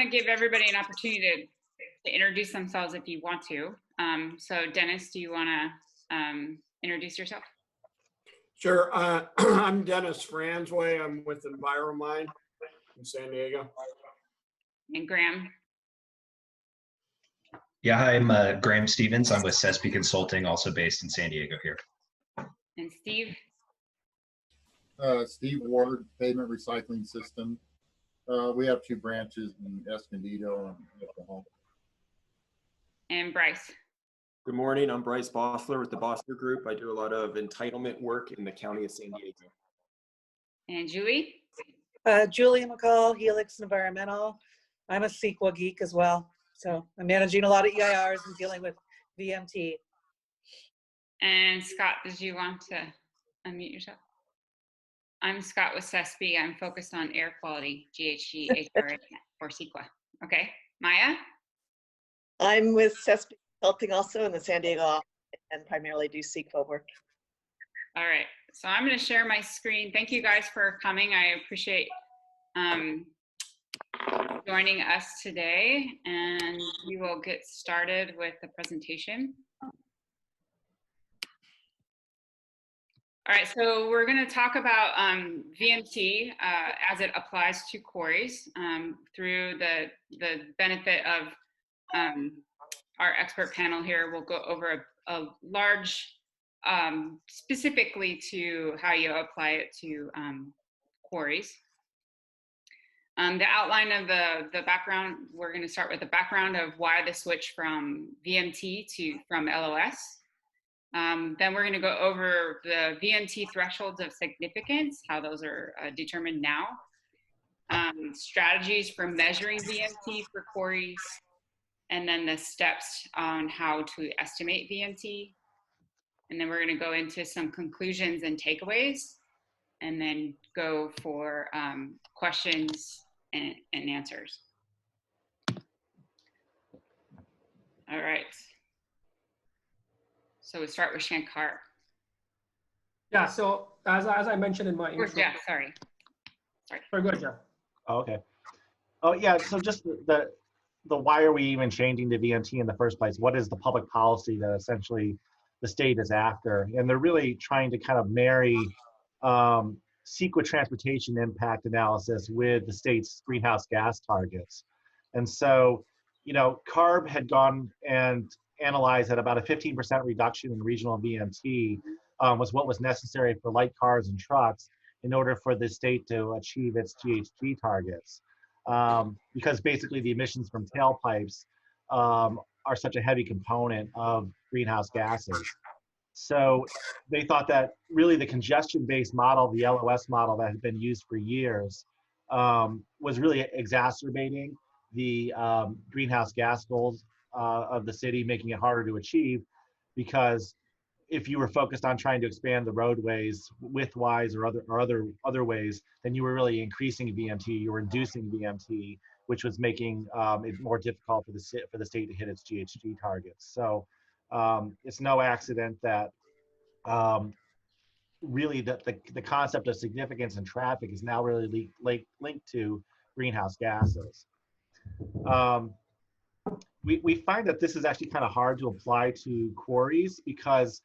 to give everybody an opportunity to introduce themselves if you want to. So Dennis, do you want to introduce yourself? Sure. I'm Dennis Franzway. I'm with EnviroMine in San Diego. And Graham? Yeah, hi, I'm Graham Stevens. I'm with CESP Consulting, also based in San Diego here. And Steve? Steve Ward, Pavement Recycling System. We have 2 branches in Escondido and Oklahoma. And Bryce? Good morning, I'm Bryce Bossler with the Bossler Group. I do a lot of entitlement work in the county of San Diego. And Julie? Julie McCall, Helix Environmental. I'm a CEQA geek as well. So I'm managing a lot of EIRs and dealing with VMT. And Scott, did you want to unmute yourself? I'm Scott with CESP. I'm focused on air quality, GHG, HRA, or CEQA. Okay, Maya? I'm with CESP Consulting also in the San Diego office and primarily do CEQA work. All right, so I'm going to share my screen. Thank you guys for coming. I appreciate joining us today, and we will get started with the presentation. All right, so we're going to talk about VMT as it applies to quarries through the benefit of our expert panel here. We'll go over a large, specifically to how you apply it to quarries. The outline of the background, we're going to start with the background of why the switch from VMT from LOS. Then we're going to go over the VMT thresholds of significance, how those are determined now, strategies for measuring VMT for quarries, and then the steps on how to estimate VMT. And then we're going to go into some conclusions and takeaways, and then go for questions and answers. All right. So we start with Shankar. Yeah, so as I mentioned in my intro. Yeah, sorry. Very good, Jeff. Oh, okay. Oh, yeah, so just the why are we even changing to VMT in the first place? What is the public policy that essentially the state is after? And they're really trying to kind of marry CEQA transportation impact analysis with the state's greenhouse gas targets. And so, you know, CARB had gone and analyzed that about a 15% reduction in regional VMT was what was necessary for light cars and trucks in order for the state to achieve its GHG targets. Because basically the emissions from tailpipes are such a heavy component of greenhouse gases. So they thought that really the congestion-based model, the LOS model that had been used for years, was really exacerbating the greenhouse gas goals of the city, making it harder to achieve, because if you were focused on trying to expand the roadways width-wise or other ways, then you were really increasing VMT, you were reducing VMT, which was making it more difficult for the state to hit its GHG targets. So it's no accident that really the concept of significance in traffic is now really linked to greenhouse gases. We find that this is actually kind of hard to apply to quarries because,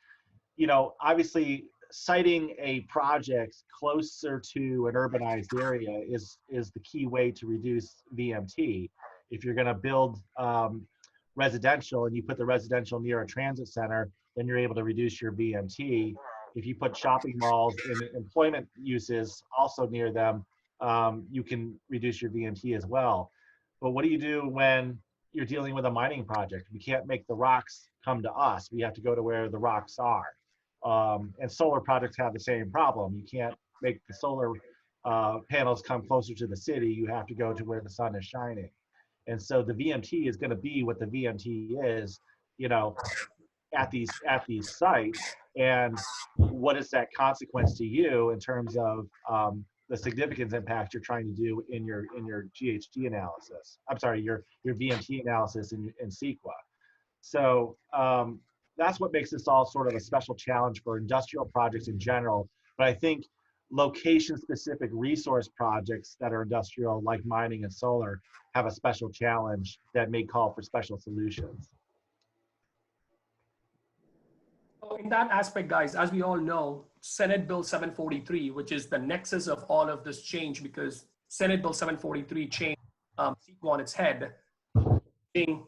you know, obviously citing a project closer to an urbanized area is the key way to reduce VMT. If you're going to build residential and you put the residential near a transit center, then you're able to reduce your VMT. If you put shopping malls and employment uses also near them, you can reduce your VMT as well. But what do you do when you're dealing with a mining project? We can't make the rocks come to us. We have to go to where the rocks are. And solar projects have the same problem. You can't make the solar panels come closer to the city. You have to go to where the sun is shining. And so the VMT is going to be what the VMT is, you know, at these sites. And what is that consequence to you in terms of the significance impact you're trying to do in your GHG analysis? I'm sorry, your VMT analysis in CEQA. So that's what makes this all sort of a special challenge for industrial projects in general. But I think location-specific resource projects that are industrial, like mining and solar, have a special challenge that may call for special solutions. So in that aspect, guys, as we all know, Senate Bill 743, which is the nexus of all of this change, because Senate Bill 743 changed CEQA on its head,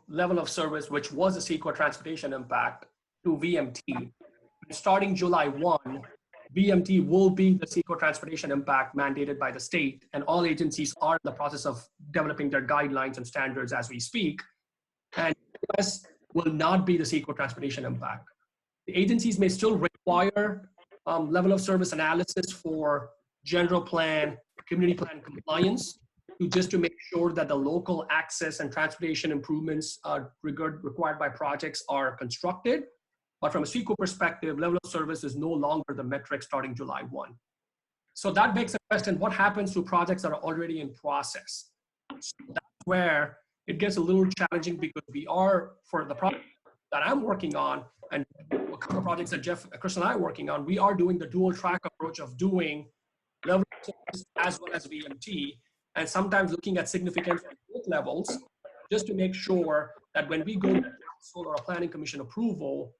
level of service, which was a CEQA transportation impact, to VMT. Starting July 1, VMT will be the CEQA transportation impact mandated by the state, and all agencies are in the process of developing their guidelines and standards as we speak. And US will not be the CEQA transportation impact. The agencies may still require level of service analysis for general plan, community plan compliance, to make sure that the local access and transportation improvements required by projects are constructed. But from a CEQA perspective, level of service is no longer the metric starting July 1. So that begs the question, what happens to projects that are already in process? So that's where it gets a little challenging, because we are, for the project that I'm working on, and a couple of projects that Jeff, Chris, and I are working on, we are doing the dual track approach of doing level of service as well as VMT, and sometimes looking at significance at both levels, just to make sure that when we go to council or a planning commission approval,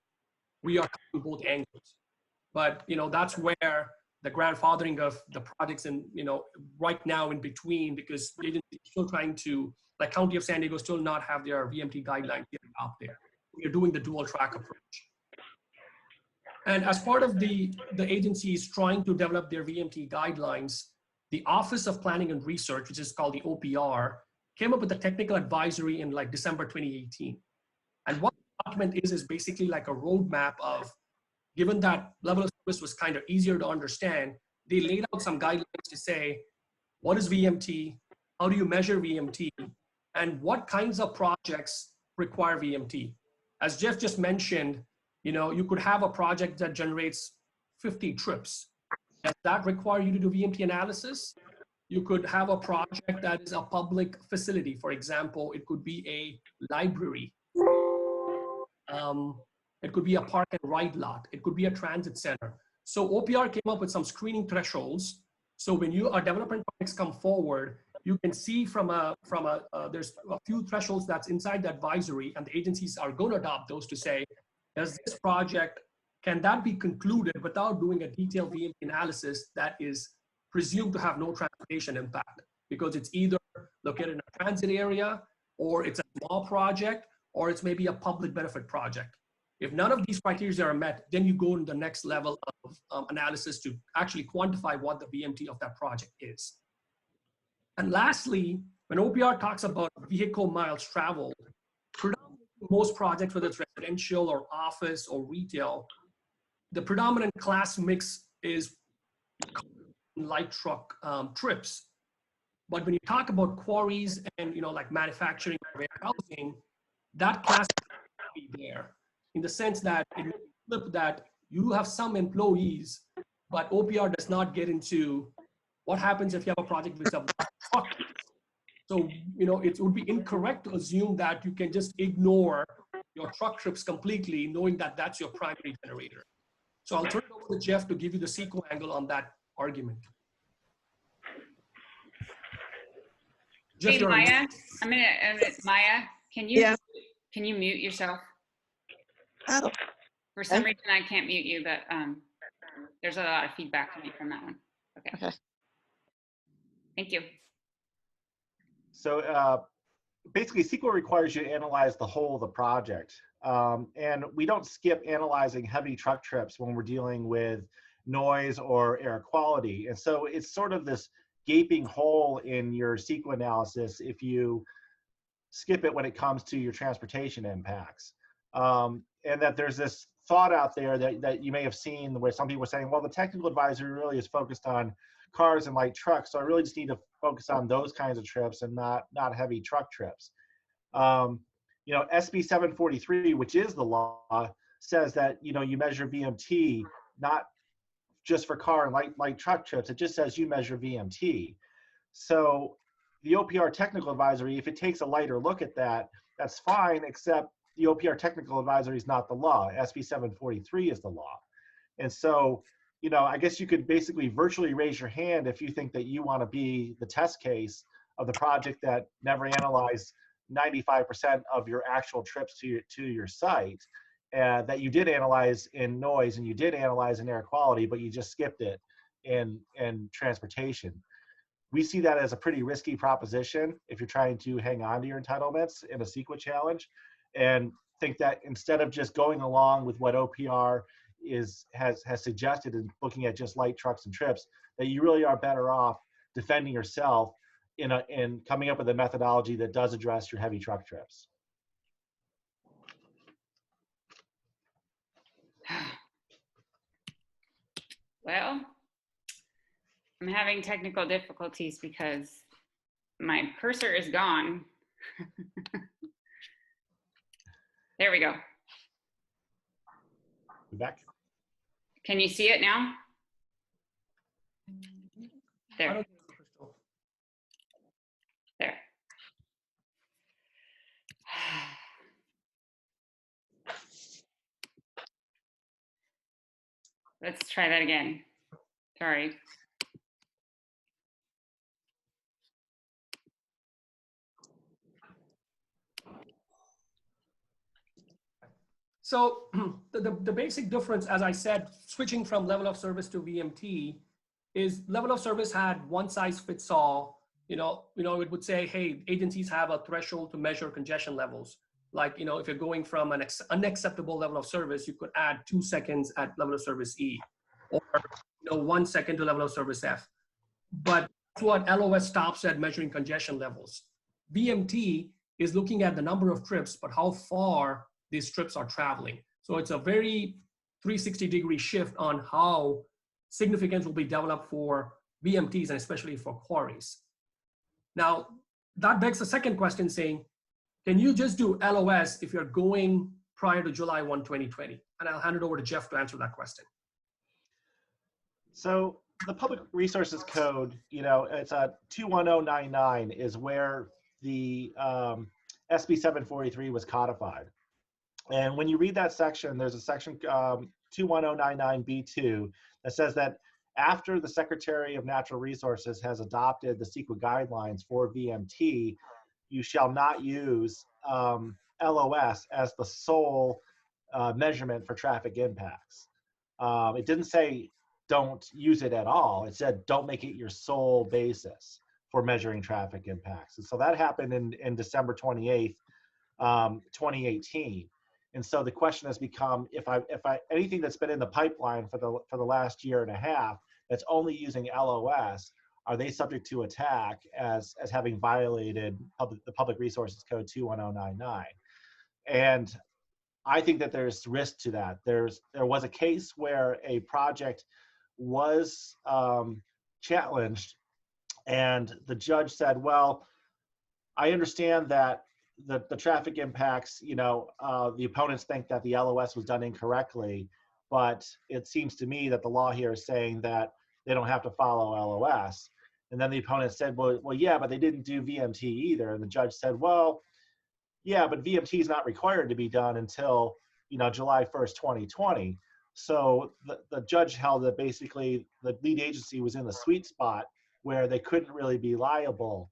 we are covering both angles. But that's where the grandfathering of the projects, and right now in between, because the agency is still trying to, like County of San Diego, still not have their VMT guidelines yet out there. We're doing the dual track approach. And as part of the agencies trying to develop their VMT guidelines, the Office of Planning and Research, which is called the OPR, came up with a technical advisory in like December 2018. And what the document is basically like a roadmap of, given that level of service was kind of easier to understand, they laid out some guidelines to say, what is VMT? How do you measure VMT? And what kinds of projects require VMT? As Jeff just mentioned, you could have a project that generates 50 trips. Does that require you to do VMT analysis? You could have a project that is a public facility. For example, it could be a library. It could be a park and ride lot. It could be a transit center. So OPR came up with some screening thresholds. So when our development projects come forward, you can see there's a few thresholds that's inside the advisory, and the agencies are going to adopt those to say, does this project, can that be concluded without doing a detailed VMT analysis that is presumed to have no transportation impact? Because it's either located in a transit area, or it's a small project, or it's maybe a public benefit project. If none of these criteria are met, then you go to the next level of analysis to actually quantify what the VMT of that project is. And lastly, when OPR talks about vehicle miles traveled, most projects, whether it's residential or office or retail, the predominant class mix is light truck trips. But when you talk about quarries and like manufacturing or warehousing, that class be there, in the sense that it may flip that you have some employees, but OPR does not get into what happens if you have a project with a truck. So, it would be incorrect to assume that you can just ignore your truck trips completely, knowing that that's your primary generator. So I'll turn it over to Jeff to give you the CEQA angle on that argument. Hey, Maya, Maya, can you mute yourself? Oh. For some reason, I can't mute you, but there's a lot of feedback coming from that one. Okay. Thank you. So basically, CEQA requires you to analyze the whole of the project. And we don't skip analyzing heavy truck trips when we're dealing with noise or air quality. And so it's sort of this gaping hole in your CEQA analysis if you skip it when it comes to your transportation impacts. And that there's this thought out there that you may have seen where some people are saying, well, the technical advisory really is focused on cars and light trucks, so I really just need to focus on those kinds of trips and not heavy truck trips. SB 743, which is the law, says that you measure VMT not just for car and light truck trips. It just says you measure VMT. So the OPR technical advisory, if it takes a lighter look at that, that's fine, except the OPR technical advisory is not the law. SB 743 is the law. And so I guess you could basically virtually raise your hand if you think that you want to be the test case of the project that never analyzed 95% of your actual trips to your site, that you did analyze in noise and you did analyze in air quality, but you just skipped it in transportation. We see that as a pretty risky proposition if you're trying to hang on to your entitlements in a CEQA challenge, and think that instead of just going along with what OPR has suggested in looking at just light trucks and trips, that you really are better off defending yourself in coming up with a methodology that does address your heavy truck trips. Well, I'm having technical difficulties because my cursor is gone. There we go. You back? Can you see it now? There. There. Let's try that again. Sorry. So the basic difference, as I said, switching from level of service to VMT, is level of service had one size fits all. It would say, hey, agencies have a threshold to measure congestion levels. Like, if you're going from an unacceptable level of service, you could add 2 seconds at level of service E, or 1 second to level of service F. But that's what LOS stops at, measuring congestion levels. VMT is looking at the number of trips, but how far these trips are traveling. So it's a very 360-degree shift on how significance will be developed for VMTs and especially for quarries. Now, that begs the second question saying, can you just do LOS if you're going prior to July 1, 2020? And I'll hand it over to Jeff to answer that question. So the Public Resources Code, it's a 21099 is where the SB 743 was codified. And when you read that section, there's a section 21099B2 that says that after the Secretary of Natural Resources has adopted the CEQA guidelines for VMT, you shall not use LOS as the sole measurement for traffic impacts. It didn't say don't use it at all. It said don't make it your sole basis for measuring traffic impacts. And so that happened in December 28th, 2018. And so the question has become, if anything that's been in the pipeline for the last year and a half that's only using LOS, are they subject to attack as having violated the Public Resources Code 21099? And I think that there's risk to that. There was a case where a project was challenged, and the judge said, well, I understand that the traffic impacts, the opponents think that the LOS was done incorrectly, but it seems to me that the law here is saying that they don't have to follow LOS. And then the opponent said, well, yeah, but they didn't do VMT either. And the judge said, well, yeah, but VMT is not required to be done until, July 1st, 2020. So the judge held that basically the lead agency was in the sweet spot where they couldn't really be liable.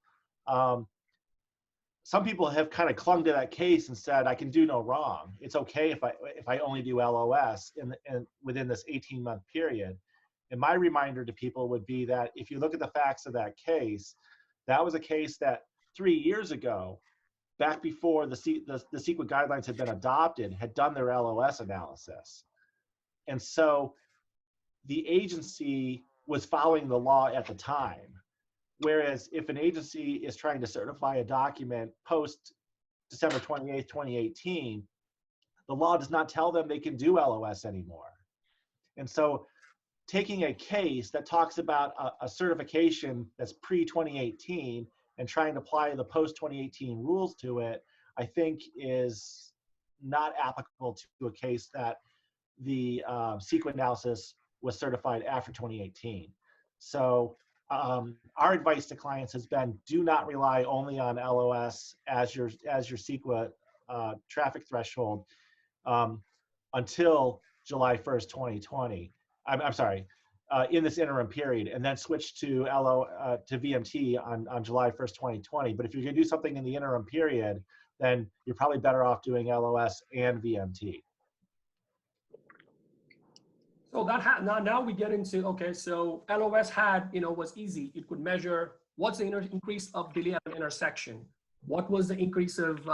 Some people have kind of clung to that case and said, I can do no wrong. It's okay if I only do LOS within this 18-month period. And my reminder to people would be that if you look at the facts of that case, that was a case that 3 years ago, back before the CEQA guidelines had been adopted, had done their LOS analysis. And so the agency was following the law at the time. Whereas if an agency is trying to certify a document post December 28th, 2018, the law does not tell them they can do LOS anymore. And so taking a case that talks about a certification that's pre-2018 and trying to apply the post-2018 rules to it, I think is not applicable to a case that the CEQA analysis was certified after 2018. So our advice to clients has been, do not rely only on LOS as your CEQA traffic threshold until July 1st, 2020. I'm sorry, in this interim period, and then switch to to VMT on July 1st, 2020. But if you're going to do something in the interim period, then you're probably better off doing LOS and VMT. So that now we get into, okay, so LOS had, was easy. It could measure what's the increase of delay at an intersection. What was the increase of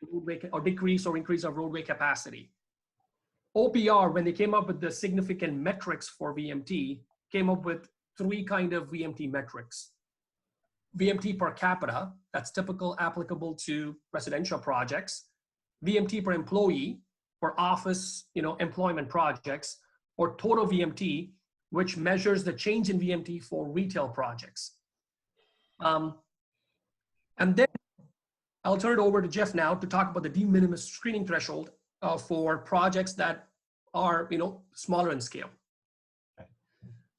roadway or decrease or increase of roadway capacity? OPR, when they came up with the significant metrics for VMT, came up with 3 kind of VMT metrics. VMT per capita, that's typical applicable to residential projects. VMT per employee for office, employment projects, or total VMT, which measures the change in VMT for retail projects. And then I'll turn it over to Jeff now to talk about the de minimis screening threshold for projects that are, smaller in scale.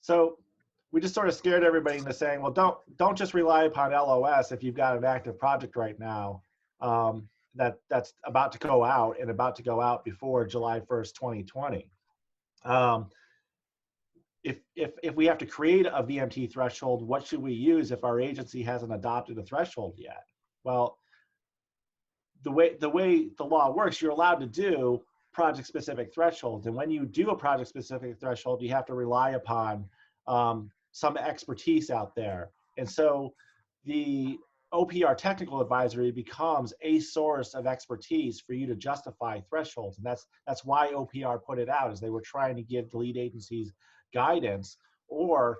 So we just sort of scared everybody into saying, well, don't just rely upon LOS if you've got an active project right now that's about to go out and about to go out before July 1st, 2020. If we have to create a VMT threshold, what should we use if our agency hasn't adopted a threshold yet? Well, the way the law works, you're allowed to do project-specific thresholds. And when you do a project-specific threshold, you have to rely upon some expertise out there. And so the OPR technical advisory becomes a source of expertise for you to justify thresholds. And that's why OPR put it out, is they were trying to give the lead agencies guidance, or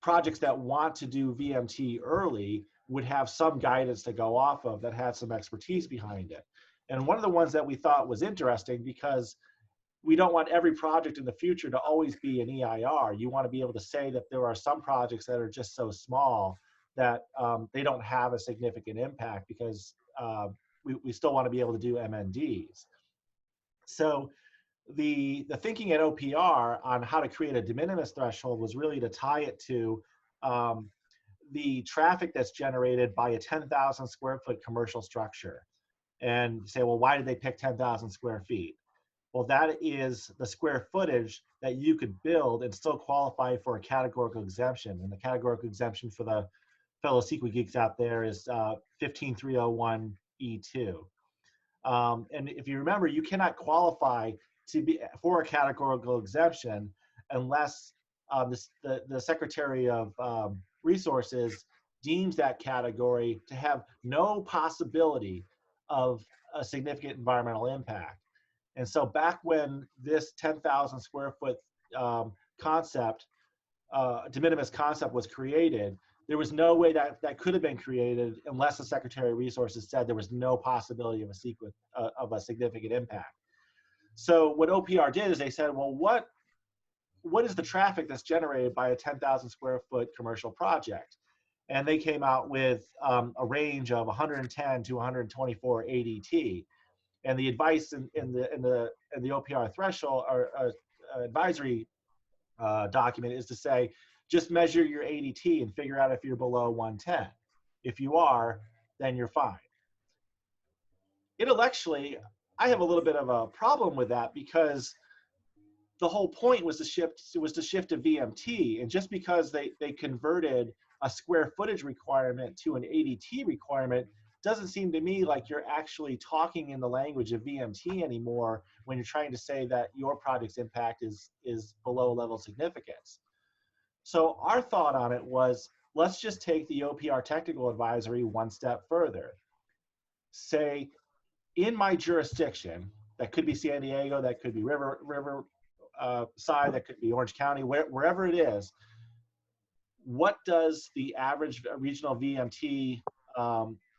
projects that want to do VMT early would have some guidance to go off of that had some expertise behind it. And one of the ones that we thought was interesting, because we don't want every project in the future to always be an EIR. You want to be able to say that there are some projects that are just so small that they don't have a significant impact, because we still want to be able to do MNDs. So the thinking at OPR on how to create a de minimis threshold was really to tie it to the traffic that's generated by a 10,000 square foot commercial structure. And you say, well, why did they pick 10,000 square feet? Well, that is the square footage that you could build and still qualify for a categorical exemption. And the categorical exemption for the fellow CEQA geeks out there is 15301E2. And if you remember, you cannot qualify for a categorical exemption unless the Secretary of Resources deems that category to have no possibility of a significant environmental impact. And so back when this 10,000 square foot concept, de minimis concept was created, there was no way that could have been created unless the Secretary of Resources said there was no possibility of a significant impact. So what OPR did is they said, well, what is the traffic that's generated by a 10,000 square foot commercial project? And they came out with a range of 110 to 124 ADT. And the advice in the OPR threshold or advisory document is to say, just measure your ADT and figure out if you're below 110. If you are, then you're fine. Intellectually, I have a little bit of a problem with that, because the whole point was to shift to VMT. And just because they converted a square footage requirement to an ADT requirement doesn't seem to me like you're actually talking in the language of VMT anymore when you're trying to say that your project's impact is below level significance. So our thought on it was, let's just take the OPR technical advisory one step further. Say, in my jurisdiction, that could be San Diego, that could be Riverside, that could be Orange County, wherever it is, what does the average regional VMT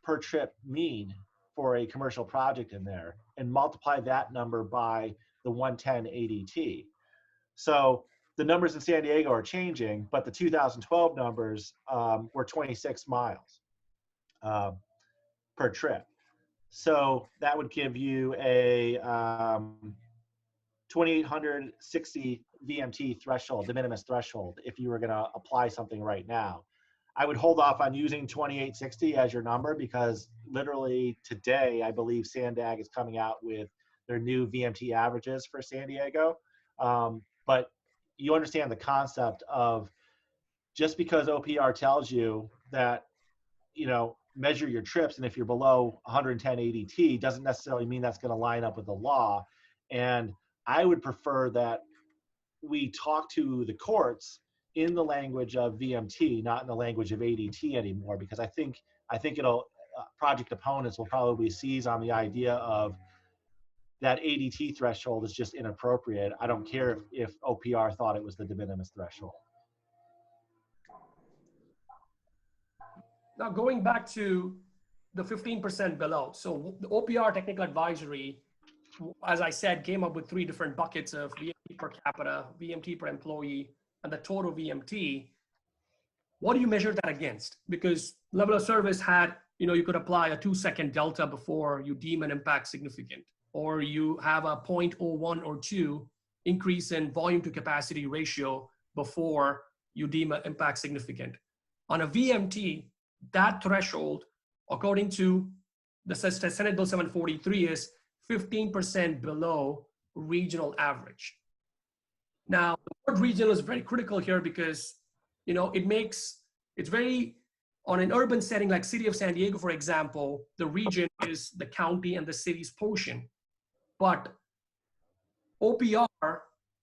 per trip mean for a commercial project in there, and multiply that number by the 110 ADT. So the numbers in San Diego are changing, but the 2012 numbers were 26 miles per trip. So that would give you a 2,860 VMT threshold, de minimis threshold, if you were going to apply something right now. I would hold off on using 2,860 as your number, because literally today, I believe Sandag is coming out with their new VMT averages for San Diego. but you understand the concept of just because OPR tells you that, measure your trips, and if you're below 110 ADT, doesn't necessarily mean that's going to line up with the law. And I would prefer that we talk to the courts in the language of VMT, not in the language of ADT anymore, because I think it'll project opponents will probably seize on the idea of that ADT threshold is just inappropriate. I don't care if OPR thought it was the de minimis threshold. Now, going back to the 15% below. So the OPR technical advisory, as I said, came up with 3 different buckets of VMT per capita, VMT per employee, and the total VMT. What do you measure that against? Because level of service had, you could apply a 2-second delta before you deem an impact significant, or you have a 0.01 or 2 increase in volume to capacity ratio before you deem an impact significant. On a VMT, that threshold, according to the Senate Bill 743, is 15% below regional average. Now, the word regional is very critical here because, it's very, on an urban setting like City of San Diego, for example, the region is the county and the city's portion. But OPR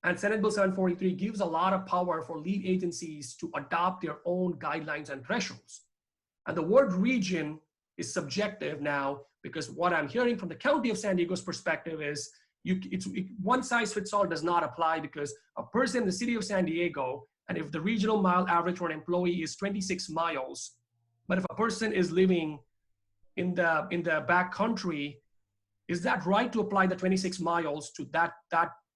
and Senate Bill 743 gives a lot of power for lead agencies to adopt their own guidelines and thresholds. And the word region is subjective now, because what I'm hearing from the county of San Diego's perspective is one size fits all does not apply, because a person in the city of San Diego, and if the regional mile average for an employee is 26 miles, but if a person is living in the back country, is that right to apply the 26 miles to that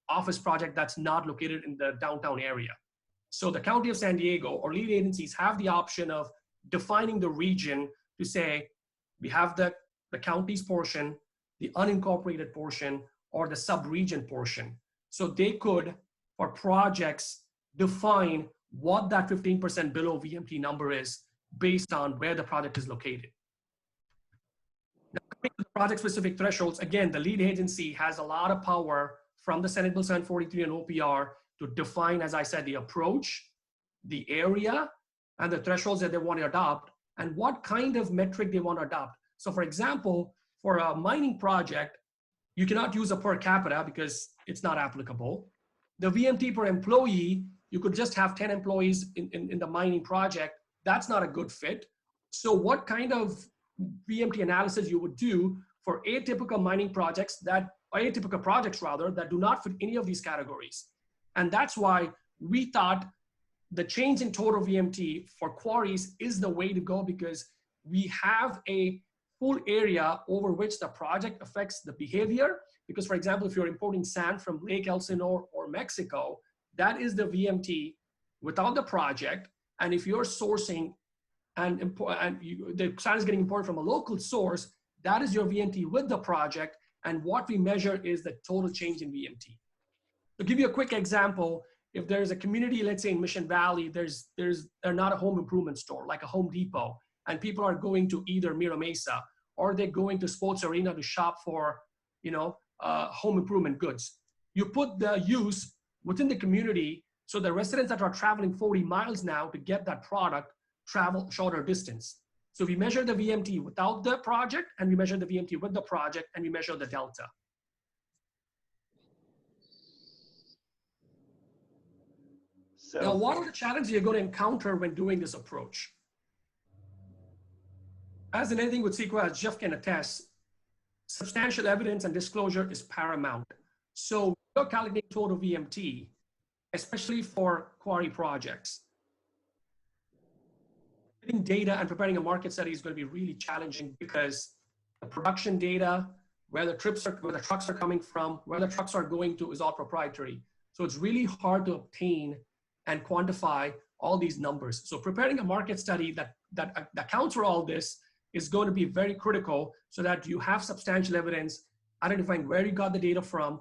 office project that's not located in the downtown area? So the county of San Diego or lead agencies have the option of defining the region to say, we have the county's portion, the unincorporated portion, or the sub-region portion. So they could, for projects, define what that 15% below VMT number is based on where the project is located. Now, coming to the project-specific thresholds, again, the lead agency has a lot of power from the Senate Bill 743 and OPR to define, as I said, the approach, the area, and the thresholds that they want to adopt, and what kind of metric they want to adopt. So for example, for a mining project, you cannot use a per capita because it's not applicable. The VMT per employee, you could just have 10 employees in the mining project. That's not a good fit. So what kind of VMT analysis you would do for atypical mining projects atypical projects that do not fit any of these categories? And that's why we thought the change in total VMT for quarries is the way to go, because we have a full area over which the project affects the behavior. Because for example, if you're importing sand from Lake Elsinore or Mexico, that is the VMT without the project. And if you're sourcing the sand is getting imported from a local source, that is your VMT with the project. And what we measure is the total change in VMT. To give you a quick example, if there's a community, let's say in Mission Valley, they're not a home improvement store like a Home Depot, and people are going to either Mira Mesa or they're going to Sports Arena to shop for, home improvement goods. You put the use within the community, so the residents that are traveling 40 miles now to get that product travel shorter distance. So we measure the VMT without the project, and we measure the VMT with the project, and we measure the delta. So, now, what are the challenges you're going to encounter when doing this approach? As in anything with CEQA, as Jeff can attest, substantial evidence and disclosure is paramount. So you're calculating total VMT, especially for quarry projects. Getting data and preparing a market study is going to be really challenging, because the production data, where the trucks are coming from, where the trucks are going to, is all proprietary. So it's really hard to obtain and quantify all these numbers. So preparing a market study that accounts for all this is going to be very critical, so that you have substantial evidence, identifying where you got the data from,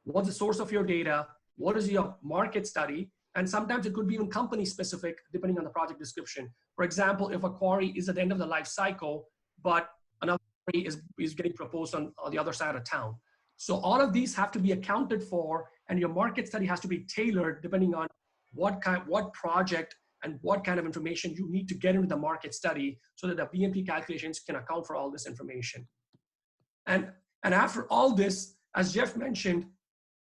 what's the source of your data, what is your market study, and sometimes it could be even company specific depending on the project description. For example, if a quarry is at the end of the life cycle, but another quarry is getting proposed on the other side of town. So all of these have to be accounted for and your market study has to be tailored depending on what project and what kind of information you need to get into the market study so that the VMT calculations can account for all this information. And after all this, as Jeff mentioned,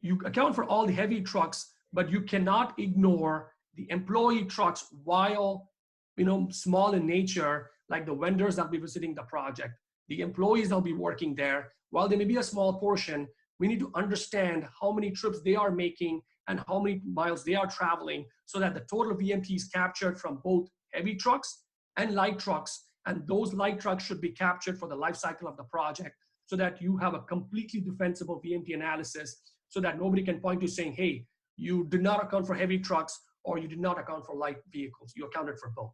you account for all the heavy trucks, but you cannot ignore the employee trucks while, small in nature, like the vendors that'll be visiting the project, the employees that'll be working there. While there may be a small portion, we need to understand how many trips they are making and how many miles they are traveling so that the total VMT is captured from both heavy trucks and light trucks. And those light trucks should be captured for the life cycle of the project so that you have a completely defensible VMT analysis so that nobody can point to saying, hey, you did not account for heavy trucks or you did not account for light vehicles. You accounted for both.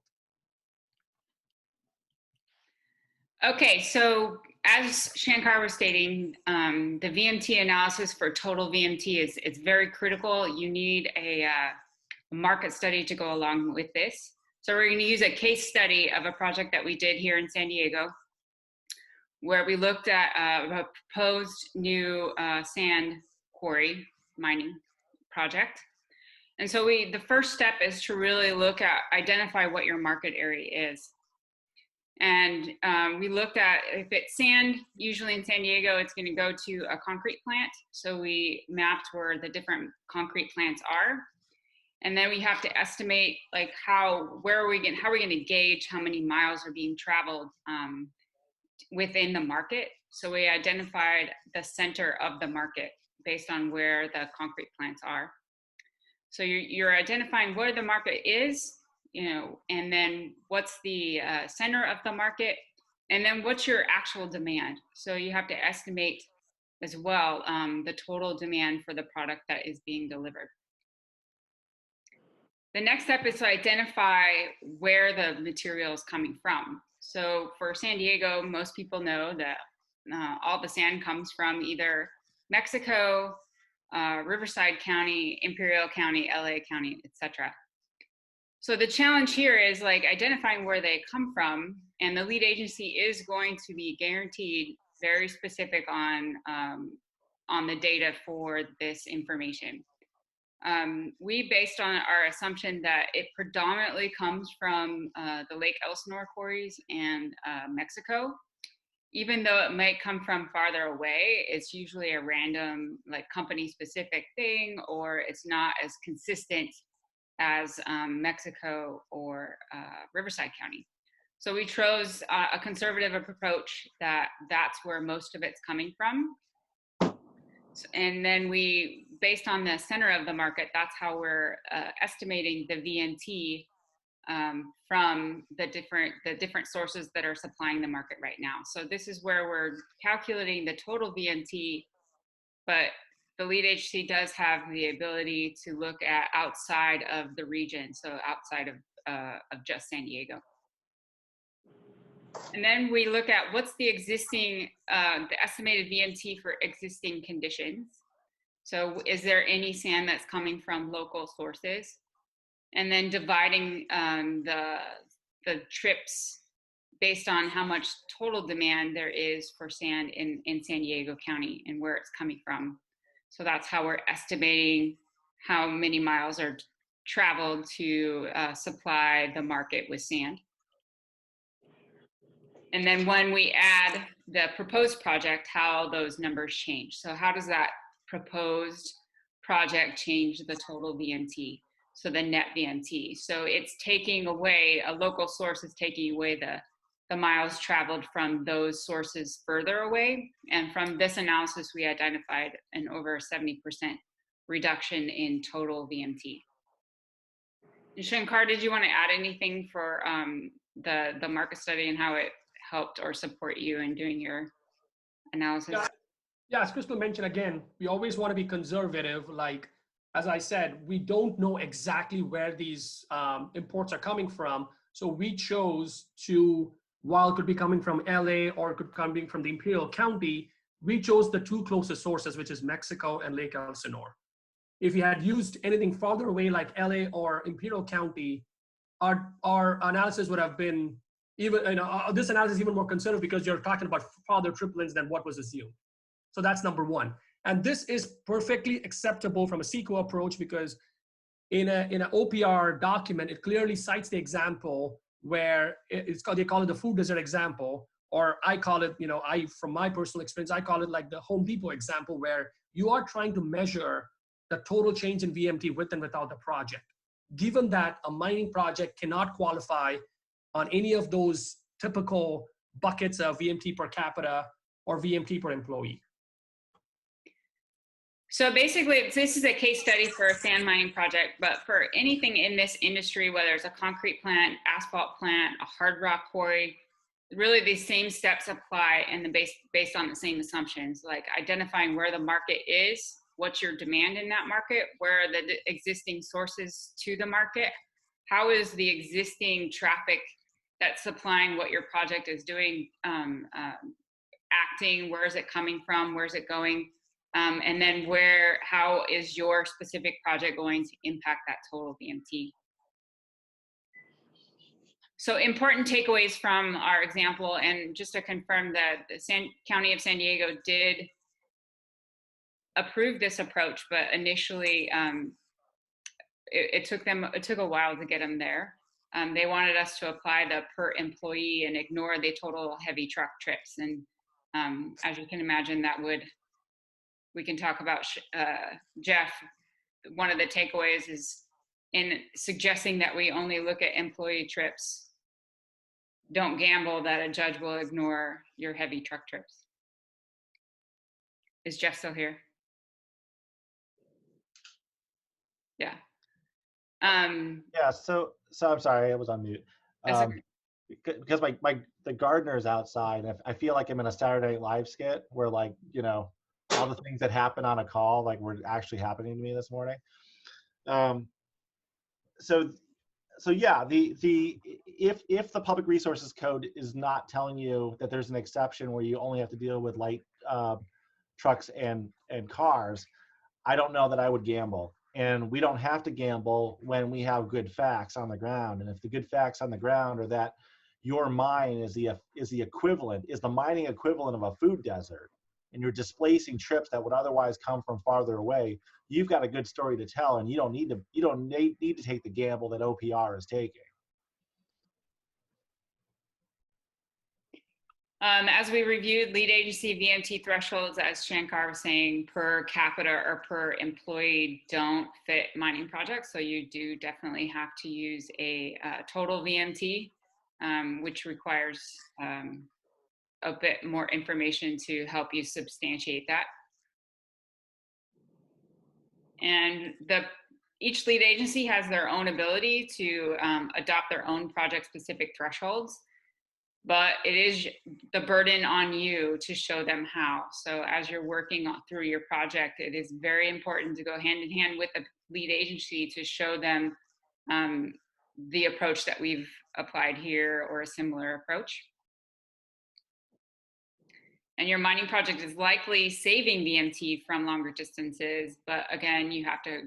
Okay, so as Shankar was stating, the VMT analysis for total VMT is very critical. You need a market study to go along with this. So we're going to use a case study of a project that we did here in San Diego, where we looked at a proposed new sand quarry mining project. And so the first step is to really identify what your market area is. And we looked at, if it's sand, usually in San Diego, it's going to go to a concrete plant. So we mapped where the different concrete plants are. And then we have to estimate like how are we going to gauge how many miles are being traveled within the market. So we identified the center of the market based on where the concrete plants are. So you're identifying where the market is, and then what's the center of the market, and then what's your actual demand. So you have to estimate as well the total demand for the product that is being delivered. The next step is to identify where the material is coming from. So for San Diego, most people know that all the sand comes from either Mexico, Riverside County, Imperial County, LA County, etc. So the challenge here is like identifying where they come from, and the lead agency is going to be guaranteed very specific on the data for this information. We based on our assumption that it predominantly comes from the Lake Elsinore quarries and Mexico. Even though it might come from farther away, it's usually a random, like company specific thing, or it's not as consistent as Mexico or Riverside County. So we chose a conservative approach that's where most of it's coming from. And then we, based on the center of the market, that's how we're estimating the VMT from the different sources that are supplying the market right now. So this is where we're calculating the total VMT, but the lead agency does have the ability to look at outside of the region, so outside of just San Diego. And then we look at what's the existing, the estimated VMT for existing conditions. So is there any sand that's coming from local sources? And then dividing the trips based on how much total demand there is for sand in San Diego County and where it's coming from. So that's how we're estimating how many miles are traveled to supply the market with sand. And then when we add the proposed project, how those numbers change. So how does that proposed project change the total VMT? So the net VMT. So it's taking away, a local source is taking away the miles traveled from those sources further away. And from this analysis, we identified an over 70% reduction in total VMT. And Shankar, did you want to add anything for the market study and how it helped or support you in doing your analysis? Yeah, as Crystal mentioned, again, we always want to be conservative. Like, as I said, we don't know exactly where these imports are coming from. So we chose to, while it could be coming from LA or it could be coming from the Imperial County, we chose the two closest sources, which is Mexico and Lake Elsinore. If you had used anything farther away like LA or Imperial County, our analysis would have been even, this analysis is even more conservative because you're talking about farther trip lengths than what was assumed. So that's number one. And this is perfectly acceptable from a CEQA approach because in an OPR document, it clearly cites the example where they call it the food desert example, or I call it, from my personal experience, I call it like the Home Depot example, where you are trying to measure the total change in VMT with and without the project. Given that a mining project cannot qualify on any of those typical buckets of VMT per capita or VMT per employee. So basically, this is a case study for a sand mining project, but for anything in this industry, whether it's a concrete plant, asphalt plant, a hard rock quarry, really these same steps apply and based on the same assumptions, like identifying where the market is, what's your demand in that market, where are the existing sources to the market, how is the existing traffic that's supplying what your project is doing acting, where is it coming from, where's it going, and then how is your specific project going to impact that total VMT. So important takeaways from our example, and just to confirm that the County of San Diego did approve this approach, but initially it took a while to get them there. They wanted us to apply the per employee and ignore the total heavy truck trips. And as you can imagine, we can talk about Jeff. One of the takeaways is in suggesting that we only look at employee trips. Don't gamble that a judge will ignore your heavy truck trips. Is Jeff still here? Yeah. Yeah, so I'm sorry, I was on mute. Okay. Because the gardener's outside, and I feel like I'm in a Saturday Night Live skit where all the things that happen on a call were actually happening to me this morning. So yeah, if the Public Resources Code is not telling you that there's an exception where you only have to deal with light trucks and cars, I don't know that I would gamble. And we don't have to gamble when we have good facts on the ground. And if the good facts on the ground are that your mine is the mining equivalent of a food desert, and you're displacing trips that would otherwise come from farther away, you've got a good story to tell, and you don't need to take the gamble that OPR is taking. As we reviewed lead agency VMT thresholds, as Shankar was saying, per capita or per employee don't fit mining projects. So you do definitely have to use a total VMT, which requires a bit more information to help you substantiate that. And each lead agency has their own ability to adopt their own project-specific thresholds, but it is the burden on you to show them how. So as you're working through your project, it is very important to go hand in hand with the lead agency to show them the approach that we've applied here or a similar approach. And your mining project is likely saving VMT from longer distances, but again, you have to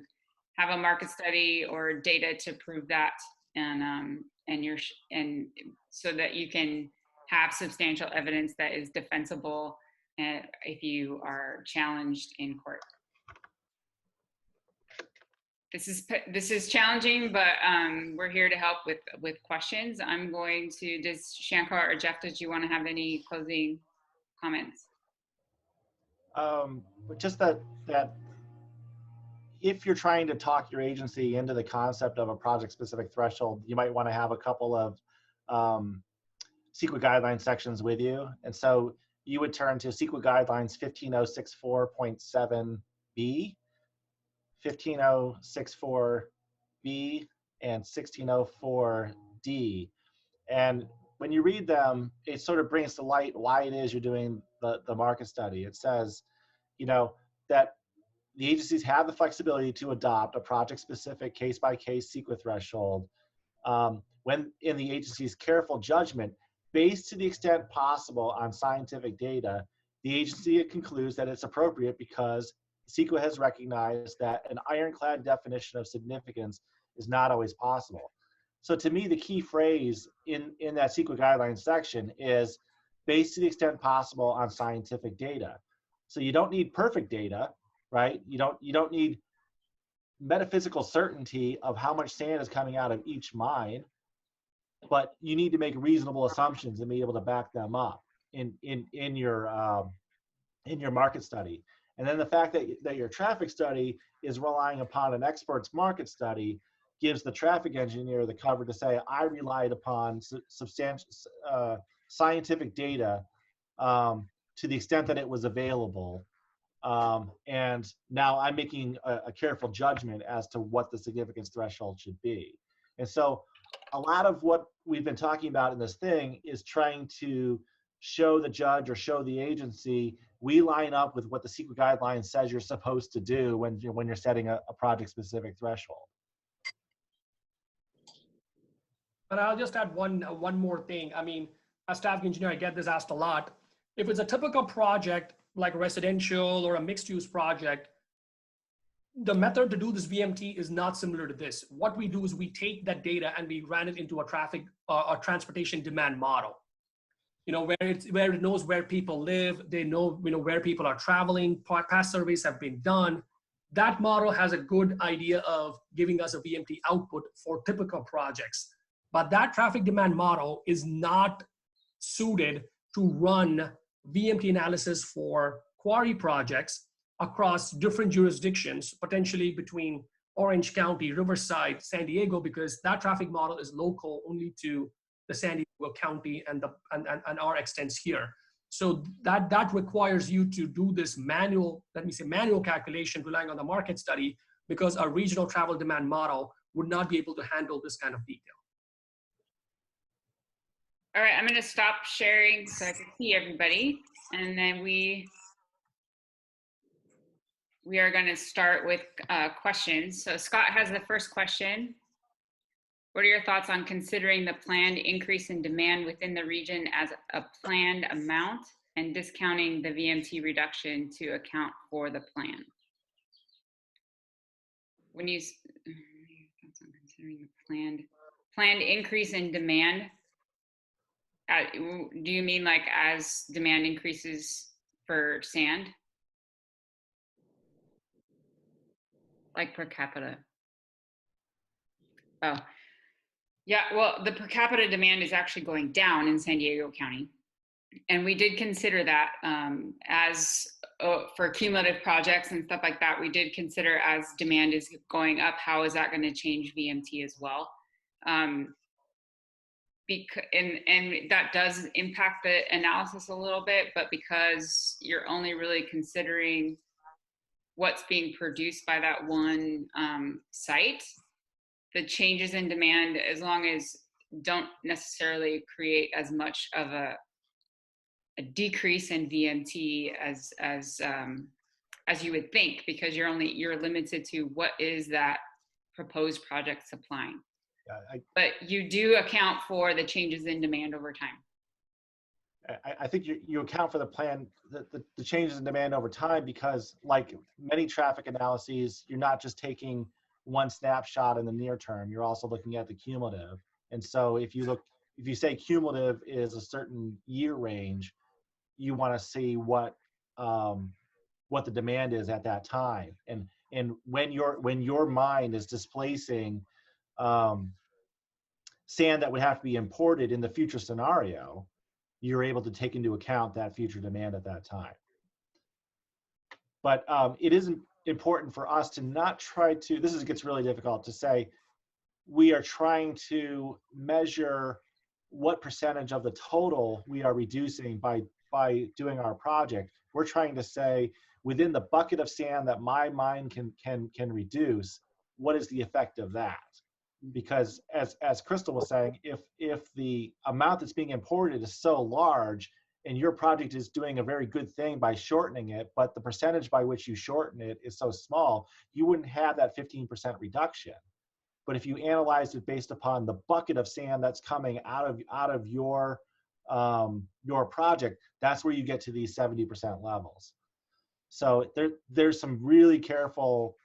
have a market study or data to prove that, and so that you can have substantial evidence that is defensible if you are challenged in court. This is challenging, but we're here to help with questions. I'm going to, does Shankar or Jeff, did you want to have any closing comments? Just that if you're trying to talk your agency into the concept of a project-specific threshold, you might want to have a couple of CEQA guideline sections with you. And so you would turn to CEQA guidelines 15064.7b, 15064b, and 1604d. And when you read them, it sort of brings to light why it is you're doing the market study. It says, that the agencies have the flexibility to adopt a project-specific case-by-case CEQA threshold when in the agency's careful judgment, based to the extent possible on scientific data, the agency concludes that it's appropriate because CEQA has recognized that an ironclad definition of significance is not always possible. So to me, the key phrase in that CEQA guidelines section is based to the extent possible on scientific data. So you don't need perfect data, right? You don't need metaphysical certainty of how much sand is coming out of each mine, but you need to make reasonable assumptions and be able to back them up in your market study. And then the fact that your traffic study is relying upon an expert's market study gives the traffic engineer the cover to say, I relied upon substantial scientific data to the extent that it was available. And now I'm making a careful judgment as to what the significance threshold should be. And so a lot of what we've been talking about in this thing is trying to show the judge or show the agency, we line up with what the CEQA guideline says you're supposed to do when you're setting a project-specific threshold. And I'll just add one more thing. I mean, as staff engineer, I get this asked a lot. If it's a typical project like residential or a mixed-use project, the method to do this VMT is not similar to this. What we do is we take that data and we ran it into a traffic or transportation demand model. You know, where it knows where people live, they know, where people are traveling, past surveys have been done. That model has a good idea of giving us a VMT output for typical projects. But that traffic demand model is not suited to run VMT analysis for quarry projects across different jurisdictions, potentially between Orange County, Riverside, San Diego, because that traffic model is local only to the San Diego County and our extents here. So that requires you to do this manual, manual calculation relying on the market study, because a regional travel demand model would not be able to handle this kind of detail. All right, I'm going to stop sharing so I can see everybody, and then we are going to start with questions. So Scott has the first question. What are your thoughts on considering the planned increase in demand within the region as a planned amount and discounting the VMT reduction to account for the plan? When you thoughts on considering the planned increase in demand, do you mean like as demand increases for sand? Like per capita? Oh. Yeah, well, the per capita demand is actually going down in San Diego County. And we did consider that for cumulative projects and stuff like that, we did consider as demand is going up, how is that going to change VMT as well? And that does impact the analysis a little bit, but because you're only really considering what's being produced by that one site, the changes in demand, as long as don't necessarily create as much of a decrease in VMT as you would think, because you're limited to what is that proposed project supplying. But you do account for the changes in demand over time. I think you account for the plan, the changes in demand over time, because like many traffic analyses, you're not just taking one snapshot in the near term, you're also looking at the cumulative. And so if you say cumulative is a certain year range, you want to see what the demand is at that time. And when your mine is displacing sand that would have to be imported in the future scenario, you're able to take into account that future demand at that time. But it isn't important for us to not try to, it gets really difficult to say, we are trying to measure what percentage of the total we are reducing by doing our project. We're trying to say, within the bucket of sand that my mine can reduce, what is the effect of that? Because as Crystal was saying, if the amount that's being imported is so large and your project is doing a very good thing by shortening it, but the percentage by which you shorten it is so small, you wouldn't have that 15% reduction. But if you analyze it based upon the bucket of sand that's coming out of your project, that's where you get to these 70% levels. So there's some really careful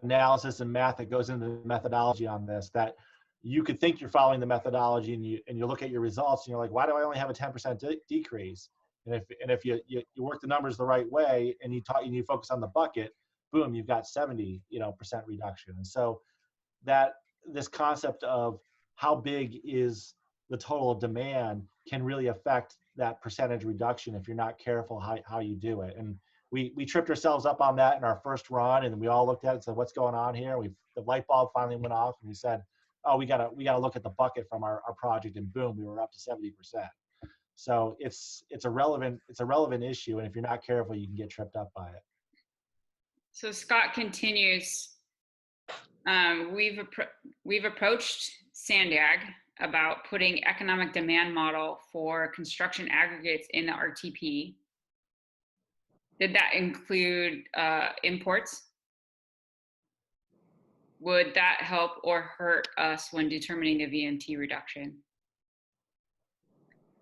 analysis and math that goes into the methodology on this, that you could think you're following the methodology and you look at your results and you're like, why do I only have a 10% decrease? And if you work the numbers the right way and you focus on the bucket, boom, you've got 70% reduction. And so that this concept of how big is the total demand can really affect that percentage reduction if you're not careful how you do it. And we tripped ourselves up on that in our first run, and we all looked at it and said, what's going on here? The light bulb finally went off, and we said, oh, we gotta look at the bucket from our project, and boom, we were up to 70%. So it's a relevant issue, and if you're not careful, you can get tripped up by it. So Scott continues, we've approached Sandag about putting economic demand model for construction aggregates in the RTP. Did that include imports? Would that help or hurt us when determining the VMT reduction?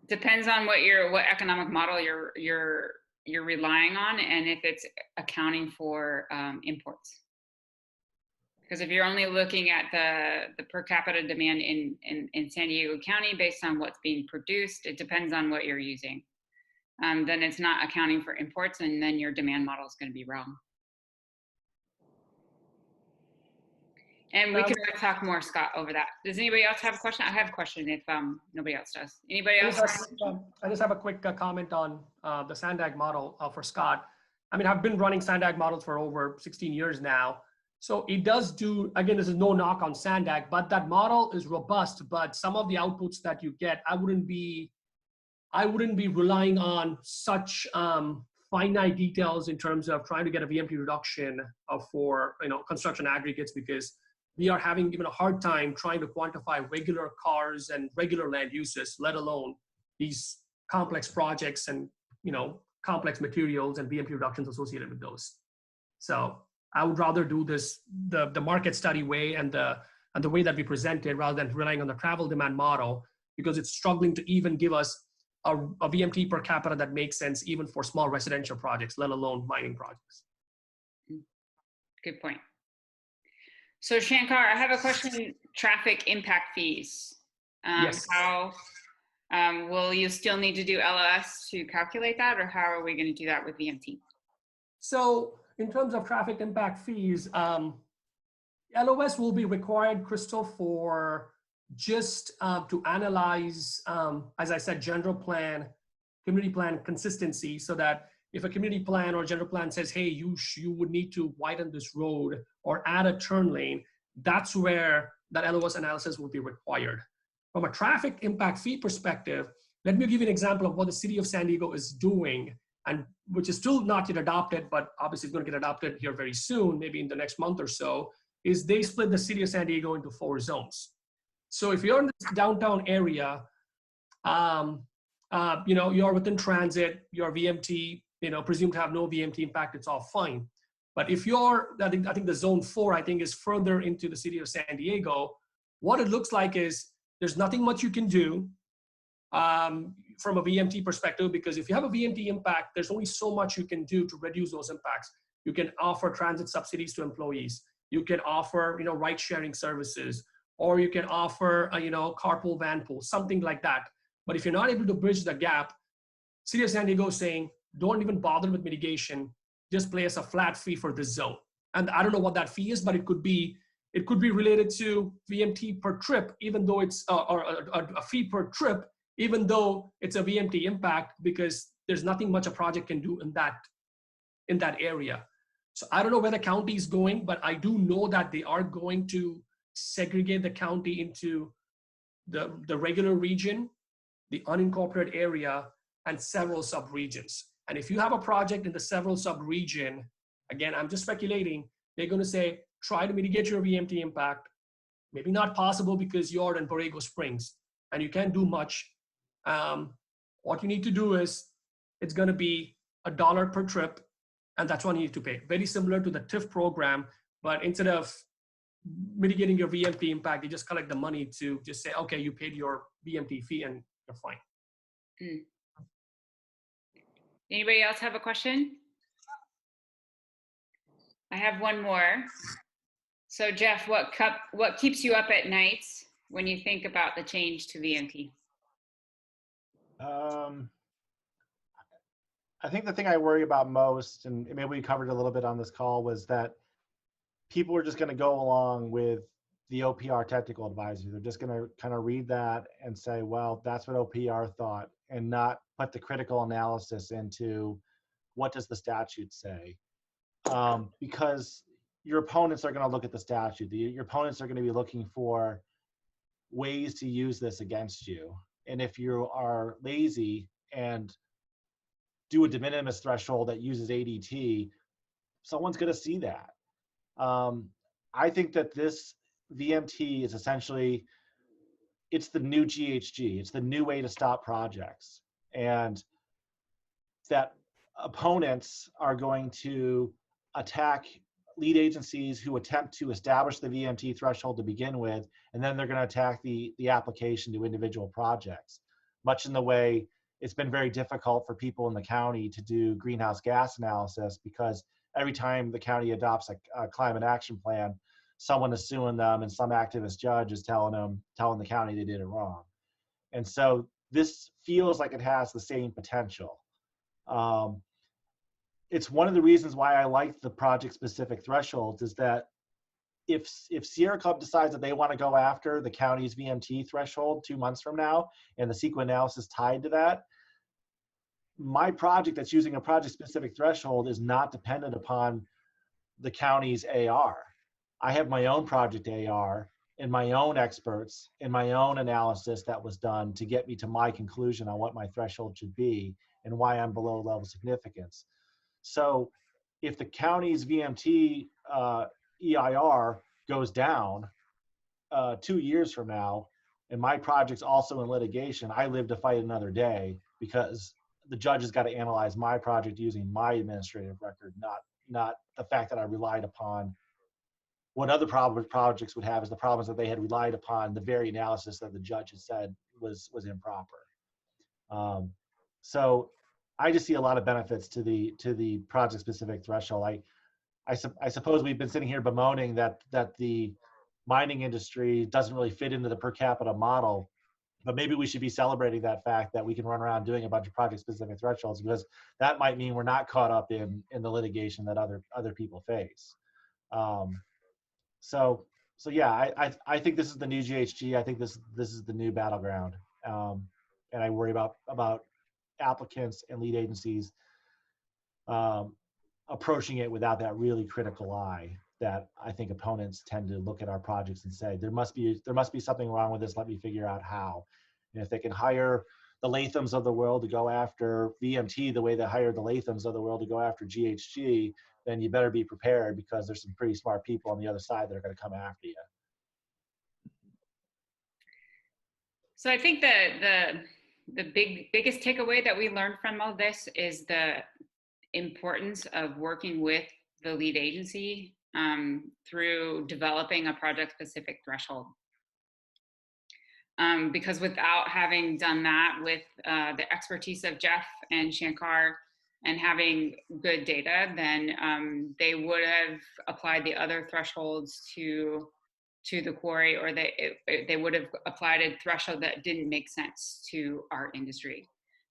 Depends on what economic model you're relying on, and if it's accounting for imports. Because if you're only looking at the per capita demand in San Diego County based on what's being produced, it depends on what you're using. Then it's not accounting for imports, and then your demand model is going to be wrong. And we can talk more, Scott, over that. Does anybody else have a question? I have a question if nobody else does. Anybody else? I just have a quick comment on the Sandag model for Scott. I mean, I've been running Sandag models for over 16 years now. So it does do, again, this is no knock on Sandag, but that model is robust. But some of the outputs that you get, I wouldn't be relying on such finite details in terms of trying to get a VMT reduction for construction aggregates, because we are having even a hard time trying to quantify regular cars and regular land uses, let alone these complex projects and complex materials and VMT reductions associated with those. So I would rather do this the market study way and the way that we present it, rather than relying on the travel demand model, because it's struggling to even give us a VMT per capita that makes sense even for small residential projects, let alone mining projects. Good point. So Shankar, I have a question. Traffic impact fees. Yes. How will you still need to do LOS to calculate that, or how are we going to do that with VMT? So in terms of traffic impact fees, LOS will be required, Crystal, for just to analyze, as I said, general plan, community plan consistency, so that if a community plan or general plan says, hey, you would need to widen this road or add a turn lane, that's where that LOS analysis will be required. From a traffic impact fee perspective, let me give you an example of what the city of San Diego is doing, and which is still not yet adopted, but obviously it's going to get adopted here very soon, maybe in the next month or so, is they split the city of San Diego into 4 zones. So if you're in the downtown area, you're within transit, your VMT, presumed to have no VMT impact, it's all fine. But if you're, I think the zone 4, I think, is further into the city of San Diego, what it looks like is there's nothing much you can do from a VMT perspective, because if you have a VMT impact, there's only so much you can do to reduce those impacts. You can offer transit subsidies to employees. You can offer, ride sharing services, or you can offer, carpool, vanpool, something like that. But if you're not able to bridge the gap, City of San Diego is saying, don't even bother with mitigation, just pay us a flat fee for this zone. And I don't know what that fee is, but it could be related to VMT per trip, even though it's or a fee per trip, even though it's a VMT impact, because there's nothing much a project can do in that area. So I don't know where the county is going, but I do know that they are going to segregate the county into the regular region, the unincorporated area, and several sub-regions. And if you have a project in the several sub-region, again, I'm just speculating, they're going to say, try to mitigate your VMT impact. Maybe not possible because you're in Borrego Springs and you can't do much. What you need to do is, it's going to be $1 per trip, and that's what you need to pay. Very similar to the TIF program, but instead of mitigating your VMT impact, you just collect the money to just say, okay, you paid your VMT fee and you're fine. Anybody else have a question? I have one more. So Jeff, what keeps you up at night when you think about the change to VMT? I think the thing I worry about most, and maybe we covered a little bit on this call, was that people are just going to go along with the OPR technical advisory. They're just going to kind of read that and say, well, that's what OPR thought, and not put the critical analysis into what does the statute say. Because your opponents are going to look at the statute. Your opponents are going to be looking for ways to use this against you. And if you are lazy and do a de minimis threshold that uses ADT, someone's going to see that. I think that this VMT is essentially, it's the new GHG. It's the new way to stop projects. And that opponents are going to attack lead agencies who attempt to establish the VMT threshold to begin with, and then they're going to attack the application to individual projects, much in the way it's been very difficult for people in the county to do greenhouse gas analysis, because every time the county adopts a climate action plan, someone is suing them and some activist judge is telling the county they did it wrong. And so this feels like it has the same potential. It's one of the reasons why I like the project-specific thresholds, is that if Sierra Club decides that they want to go after the county's VMT threshold 2 months from now, and the CEQA analysis tied to that, my project that's using a project-specific threshold is not dependent upon the county's AR. I have my own project AR and my own experts and my own analysis that was done to get me to my conclusion on what my threshold should be and why I'm below level significance. So if the county's VMT EIR goes down 2 years from now, and my project's also in litigation, I live to fight another day, because the judge has got to analyze my project using my administrative record, not the fact that I relied upon what other projects would have as the problems that they had relied upon the very analysis that the judge had said was improper. So I just see a lot of benefits to the project-specific threshold. I suppose we've been sitting here bemoaning that the mining industry doesn't really fit into the per capita model, but maybe we should be celebrating that fact that we can run around doing a bunch of project-specific thresholds, because that might mean we're not caught up in the litigation that other people face. So yeah, I think this is the new GHG. I think this is the new battleground, and I worry about applicants and lead agencies approaching it without that really critical eye that I think opponents tend to look at our projects and say, there must be something wrong with this. Let me figure out how. And if they can hire the Lathams of the world to go after VMT the way they hired the Lathams of the world to go after GHG, then you better be prepared, because there's some pretty smart people on the other side that are going to come after you. So I think the biggest takeaway that we learned from all this is the importance of working with the lead agency through developing a project-specific threshold. Because without having done that with the expertise of Jeff and Shankar and having good data, then they would have applied the other thresholds to the quarry, or they would have applied a threshold that didn't make sense to our industry.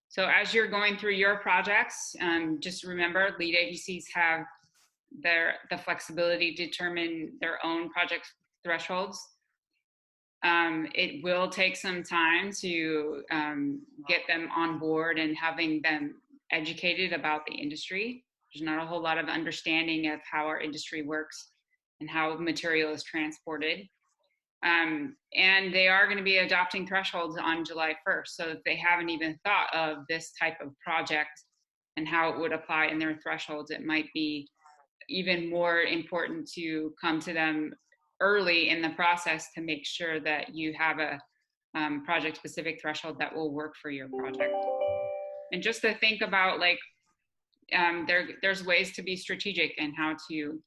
So as you're going through your projects, just remember, lead agencies have the flexibility to determine their own project thresholds. It will take some time to get them on board and having them educated about the industry. There's not a whole lot of understanding of how our industry works and how material is transported. And they are going to be adopting thresholds on July 1st. So if they haven't even thought of this type of project and how it would apply in their thresholds, it might be even more important to come to them early in the process to make sure that you have a project-specific threshold that will work for your project. And just to think about, like, there's ways to be strategic and how to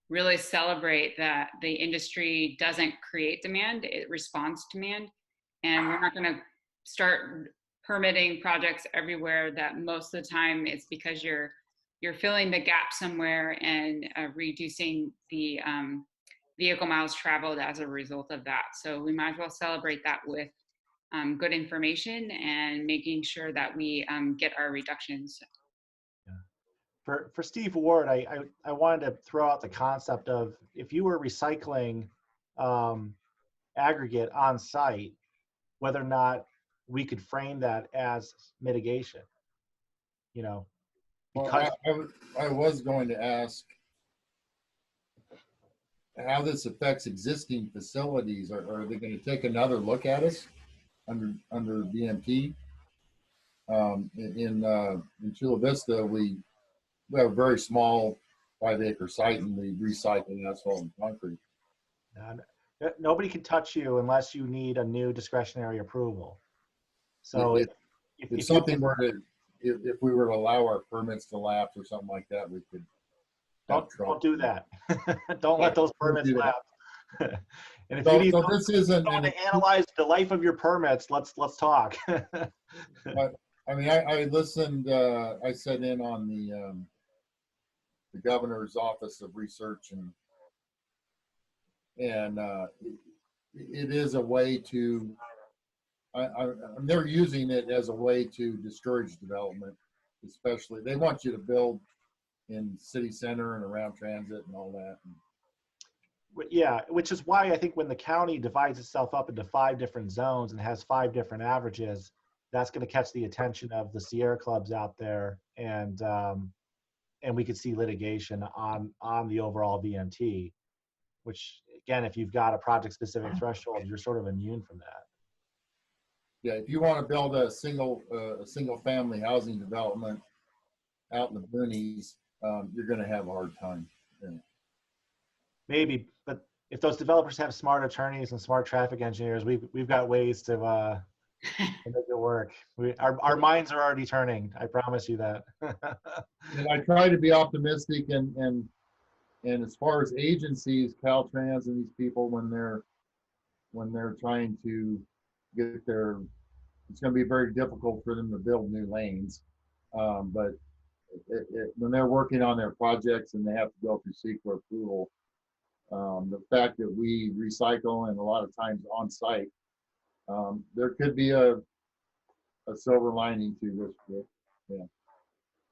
really celebrate that the industry doesn't create demand, it responds to demand. And we're not going to start permitting projects everywhere that most of the time it's because you're filling the gap somewhere and reducing the vehicle miles traveled as a result of that. So we might as well celebrate that with good information and making sure that we get our reductions For Steve Ward, I wanted to throw out the concept of if you were recycling aggregate on site, whether or not we could frame that as mitigation. You know, Well, because I was going to ask how this affects existing facilities. Are they going to take another look at us under VMT? In Chula Vista, we have a very small 5-acre site, and we recycle asphalt and concrete. nobody can touch you unless you need a new discretionary approval. So If something were to, if we were to allow our permits to lapse or something like that, we could. Don't do that. Don't let those permits do that. lapse. And if you need so this isn't someone to analyze the life of your permits, let's talk. I mean, I listened. I sat in on the governor's office of research, and it is a way to. They're using it as a way to discourage development, especially they want you to build in city center and around transit and all that. Yeah, which is why I think when the county divides itself up into 5 different zones and has 5 different averages, that's going to catch the attention of the Sierra clubs out there, and we could see litigation on the overall VMT, which again, if you've got a project specific threshold, you're sort of immune from that. Yeah, if you want to build a single family housing development out in the boonies, you're going to have a hard time. Yeah. Maybe, but if those developers have smart attorneys and smart traffic engineers, we've got ways to make it work. Our minds are already turning. I promise you that. And I try to be optimistic, and as far as agencies, Caltrans and these people, when they're trying to get their, it's going to be very difficult for them to build new lanes. But when they're working on their projects and they have to go through CEQA approval, the fact that we recycle and a lot of times on site, there could be a silver lining to this. Yeah.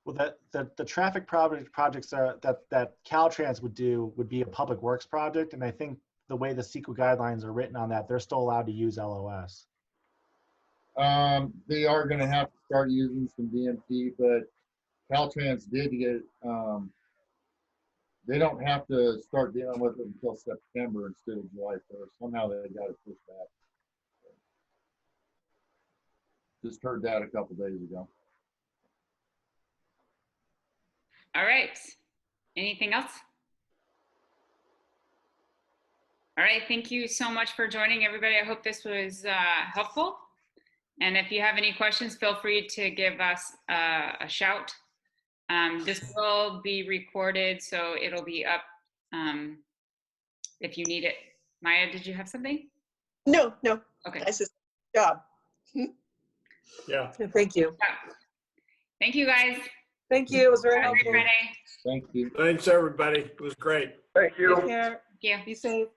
Well, the traffic projects that Caltrans would do would be a public works project, and I think the way the CEQA guidelines are written on that, they're still allowed to use LOS. They are going to have to start using some VMT, but Caltrans did get, they don't have to start dealing with it until September instead of July 1st. Somehow they got to push back. Just heard that a couple days ago. All right. Anything else? All right. Thank you so much for joining, everybody. I hope this was helpful. And if you have any questions, feel free to give us a shout. This will be recorded, so it'll be up if you need it. Maya, did you have something? No. Okay. That's his job. Yeah. Thank you. Thank you, guys. Thank you. It was very Have a great helpful. Friday. Thank you. Thanks, everybody. It was great. Take care. Thank you. Be safe.